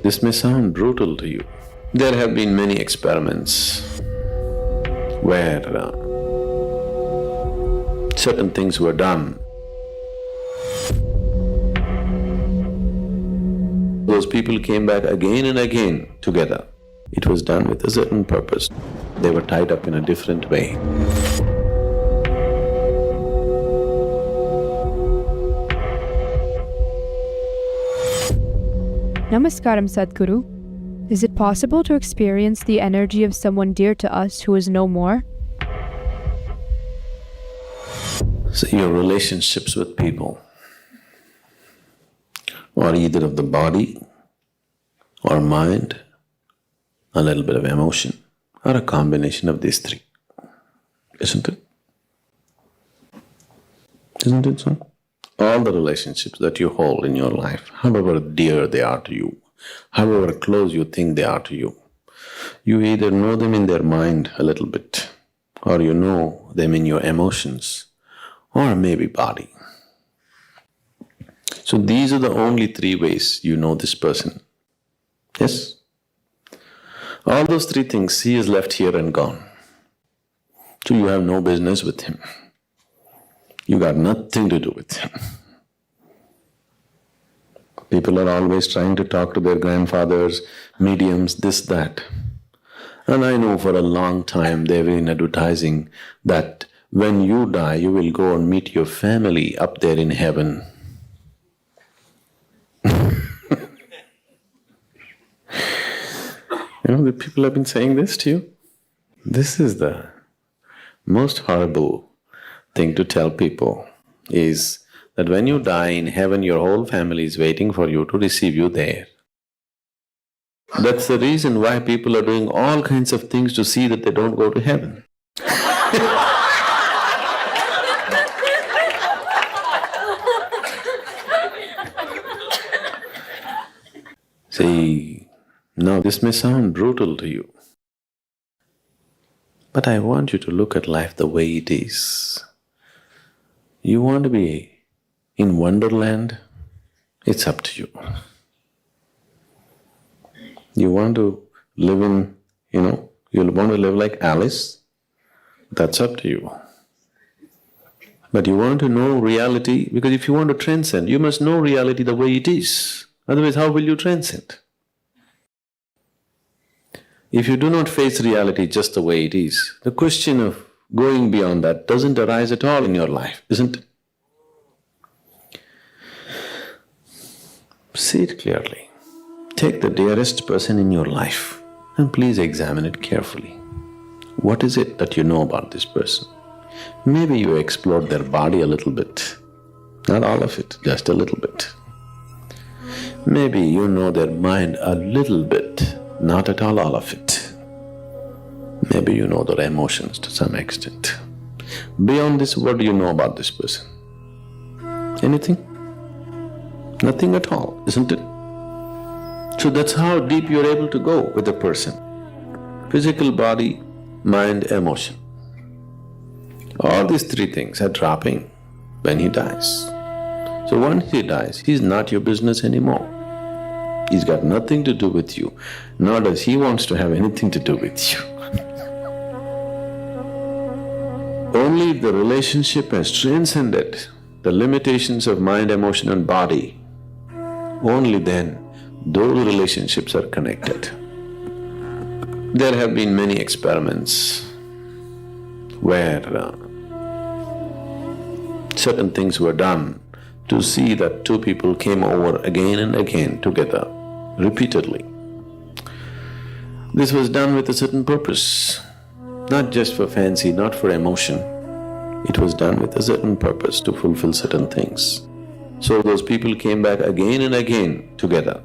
This may sound brutal to you. There have been many experiments where certain things were done. Those people came back again and again together. It was done with a certain purpose. They were tied up in a different way. Namaskaram, Sadhguru. Is it possible to experience the energy of someone dear to us who is no more? So your relationships with people are either of the body or mind, a little bit of emotion, or a combination of these three. Isn't it? Isn't it so? All the relationships that you hold in your life, however dear they are to you, however close you think they are to you, you either know them in their mind a little bit, or you know them in your emotions, or maybe body. So these are the only three ways you know this person. Yes? All those three things, he is left here and gone. So you have no business with him. You got nothing to do with him. People are always trying to talk to their grandfathers, mediums, this, that. And I know for a long time they've been advertising that when you die, you will go and meet your family up there in heaven. You know, the people have been saying this to you. This is the most horrible thing to tell people, is that when you die in heaven, your whole family is waiting for you to receive you there. That's the reason why people are doing all kinds of things to see that they don't go to heaven. See, now this may sound brutal to you, but I want you to look at life the way it is. You want to be in Wonderland? It's up to you. You want to live in, you want to live like Alice? That's up to you. But you want to know reality, because if you want to transcend, you must know reality the way it is. Otherwise, how will you transcend? If you do not face reality just the way it is, the question of going beyond that doesn't arise at all in your life, isn't it? See it clearly. Take the dearest person in your life and please examine it carefully. What is it that you know about this person? Maybe you explored their body a little bit, not all of it, just a little bit. Maybe you know their mind a little bit, not at all of it. Maybe you know their emotions to some extent. Beyond this, what do you know about this person? Anything? Nothing at all, isn't it? So that's how deep you're able to go with a person. Physical body, mind, emotion. All these three things are dropping when he dies. So once he dies, he's not your business anymore. He's got nothing to do with you, nor does he wants to have anything to do with you. Only if the relationship has transcended the limitations of mind, emotion and body, only then those relationships are connected. There have been many experiments where certain things were done to see that two people came over again and again together, repeatedly. This was done with a certain purpose, not just for fancy, not for emotion. It was done with a certain purpose to fulfill certain things. So those people came back again and again together.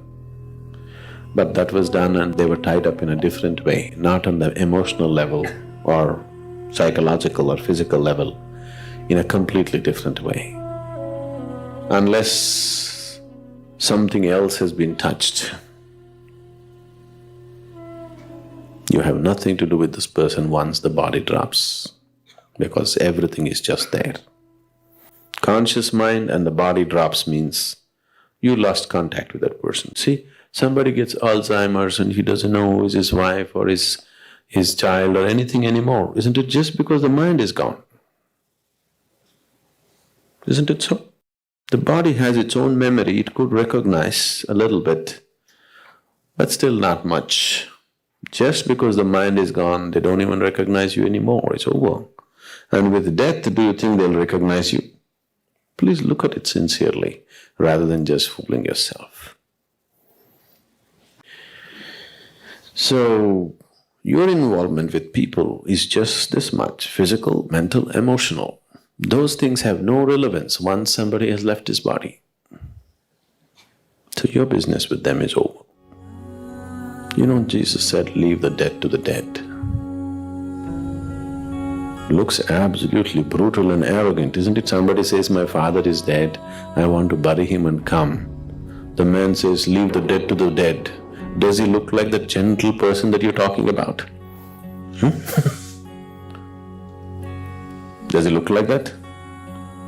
But that was done and they were tied up in a different way, not on the emotional level or psychological or physical level, in a completely different way. Unless something else has been touched, you have nothing to do with this person once the body drops, because everything is just there. Conscious mind and the body drops means you lost contact with that person. See, somebody gets Alzheimer's and he doesn't know who is his wife or his child or anything anymore. Isn't it just because the mind is gone? Isn't it so? The body has its own memory, it could recognize a little bit, but still not much. Just because the mind is gone, they don't even recognize you anymore, it's over. And with death, do you think they'll recognize you? Please look at it sincerely, rather than just fooling yourself. So, your involvement with people is just this much: physical, mental, emotional. Those things have no relevance once somebody has left his body. So your business with them is over. You know, Jesus said, leave the dead to the dead. Looks absolutely brutal and arrogant, isn't it? Somebody says, my father is dead, I want to bury him and come. The man says, leave the dead to the dead. Does he look like the gentle person that you're talking about? Does he look like that?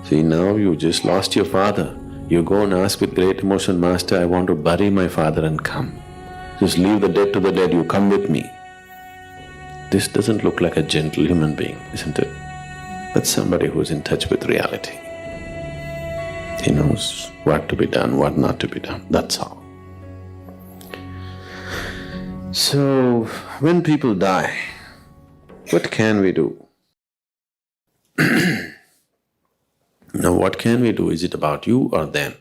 See, now you just lost your father. You go and ask with great emotion, Master, I want to bury my father and come. Just leave the dead to the dead, you come with me. This doesn't look like a gentle human being, isn't it? But somebody who's in touch with reality. He knows what to be done, what not to be done, that's all. So, when people die, what can we do? Now, what can we do? Is it about you or them?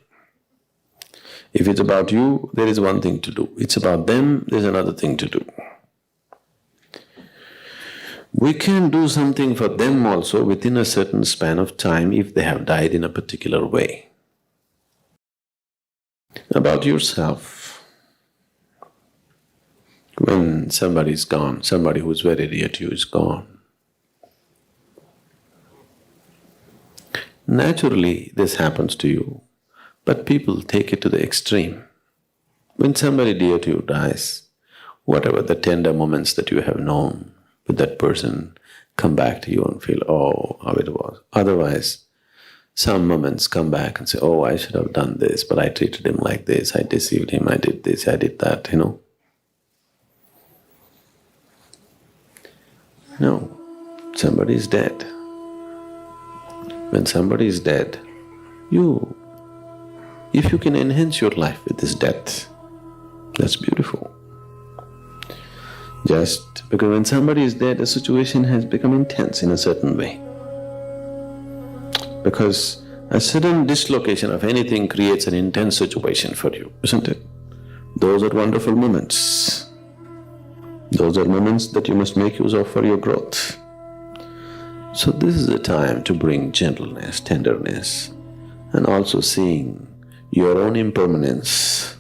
If it's about you, there is one thing to do. It's about them, there's another thing to do. We can do something for them also within a certain span of time if they have died in a particular way. About yourself, when somebody is gone, somebody who is very dear to you is gone, naturally this happens to you, but people take it to the extreme. When somebody dear to you dies, whatever the tender moments that you have known with that person come back to you and feel, oh, how it was. Otherwise, some moments come back and say, oh, I should have done this, but I treated him like this, I deceived him, I did this, I did that, you know. No, somebody is dead. When somebody is dead, if you can enhance your life with this death, that's beautiful. Just because when somebody is dead, the situation has become intense in a certain way. Because a sudden dislocation of anything creates an intense situation for you, isn't it? Those are wonderful moments. Those are moments that you must make use of for your growth. So this is the time to bring gentleness, tenderness, and also seeing your own impermanence